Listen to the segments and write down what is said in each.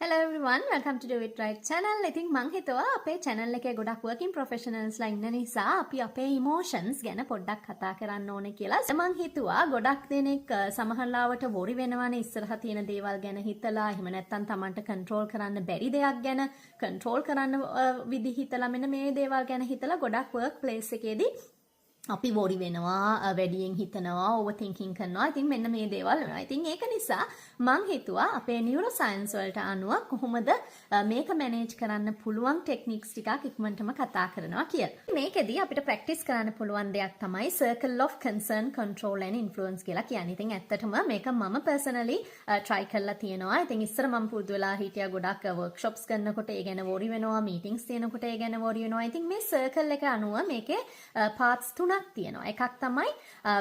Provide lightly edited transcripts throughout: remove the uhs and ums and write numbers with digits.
Hello everyone, welcome to Do It Right channel. ඉතින් මං හිතුවා අපේ channel එකේ ගොඩක් working professionals ලා ඉන්න නිසා අපි අපේ emotions ගැන පොඩ්ඩක් කතා කරන්න ඕනේ කියලා. මං හිතුවා ගොඩක් දෙනෙක් සමහරවිට worry වෙනවානේ ඉස්සරහ තියෙන දේවල් ගැන හිතලා එහෙම නැත්නම් Tamanට control කරන්න බැරි දෙයක් ගැන control කරන්න විදි හිතලා මෙන්න මේ දේවල් ගැන හිතලා ගොඩක් work place එකේදී අපි worry වෙනවා වැඩියෙන් හිතනවා overthinking කරනවා. ඉතින් මෙන්න මේ දේවල් වෙනවා. ඉතින් ඒක නිසා මං හිතුවා අපේ neuroscience වලට අනුව කොහොමද මේක manage කරන්න පුළුවන් techniques ටිකක් ඉක්මනටම කතා කරනවා කියලා. මේකෙදී අපිට practice කරන්න පුළුවන් දෙයක් තමයි circle of concern, control and influence කියලා කියන්නේ. ඉතින් ඇත්තටම මේක මම personally try කරලා තියෙනවා. ඉතින් ඉස්සර මම පුරුදු වෙලා හිටියා ගොඩක් workshops කරනකොට ඒ ගැන worry වෙනවා, meetings තියෙනකොට ඒ ගැන worry වෙනවා. ඉතින් මේ circle එක අනුව මේකේ parts තුනක් තියෙනවා. එකක් තමයි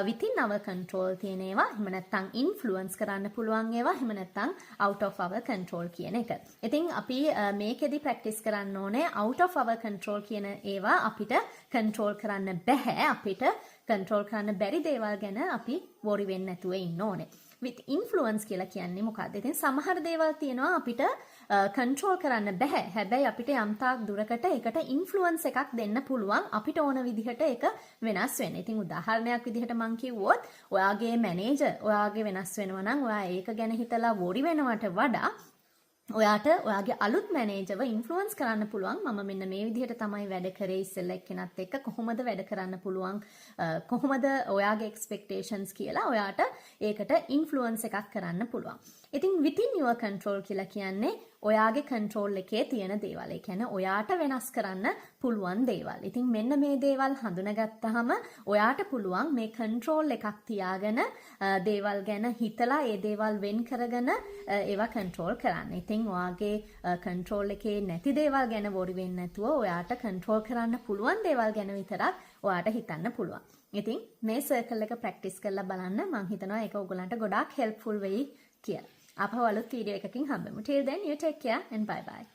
within our control තියෙන ඒවා, එහෙම නැත්නම් influence කරන්න පුළුවන් ඒවා, එහෙම නැත්නම් out of our control කියන එක. ඉතින් අපි මේකෙදි practice කරන්න ඕනේ out of our control කියන ඒවා අපිට control කරන්න බෑ. අපිට control කරන්න බැරි දේවල් ගැන අපි worry වෙන්නේ නැතුව ඉන්න ඕනේ. with influence කියලා කියන්නේ මොකක්ද? ඉතින් සමහර දේවල් තියෙනවා අපිට control කරන්න බෑ. හැබැයි අපිට යම්තාක් දුරකට ඒකට influence එකක් දෙන්න පුළුවන්. අපිට ඕන විදිහට ඒක වෙනස් වෙන්න. ඉතින් උදාහරණයක් විදිහට මම කිව්වොත් ඔයාගේ මැනේජර් ඔයාගේ වෙනස් වෙනවා නම් ඔයා ඒක ගැන හිතලා worry වෙනවට වඩා ඔයාට ඔයාගේ අලුත් මැනේජර්ව ඉන්ෆ්ලුවන්ස් කරන්න පුළුවන්. මම මෙන්න මේ විදිහට තමයි වැඩ කරේ ඉස්සෙල්ලා එක්කෙනත් එක්ක කොහොමද වැඩ කරන්න පුළුවන්, කොහොමද ඔයාගේ එක්ස්පෙක්ටේෂන්ස් කියලා ඔයාට ඒකට ඉන්ෆ්ලුවන්ස් එකක් කරන්න පුළුවන්. ඉතින් within your control කියලා කියන්නේ ඔයාගේ control එකේ තියෙන දේවල්. ඒ කියන්නේ ඔයාට වෙනස් කරන්න පුළුවන් දේවල්. ඉතින් මෙන්න මේ දේවල් හඳුනාගත්තාම ඔයාට පුළුවන් මේ control එකක් තියාගෙන දේවල් ගැන හිතලා ඒ දේවල් වෙන් කරගෙන ඒවා control කරන්න. ඉතින් ඔයාගේ control එකේ නැති දේවල් ගැන worry වෙන්නේ නැතුව ඔයාට control කරන්න පුළුවන් දේවල් ගැන විතරක් ඔයාට හිතන්න පුළුවන්. ඉතින් මේ circle එක practice කරලා බලන්න. මම හිතනවා ඒක ඔයගලන්ට ගොඩාක් helpful වෙයි කියලා. අපව අලුත් වීඩියෝ එකකින් හම්බෙමු. Till then you take care and bye bye.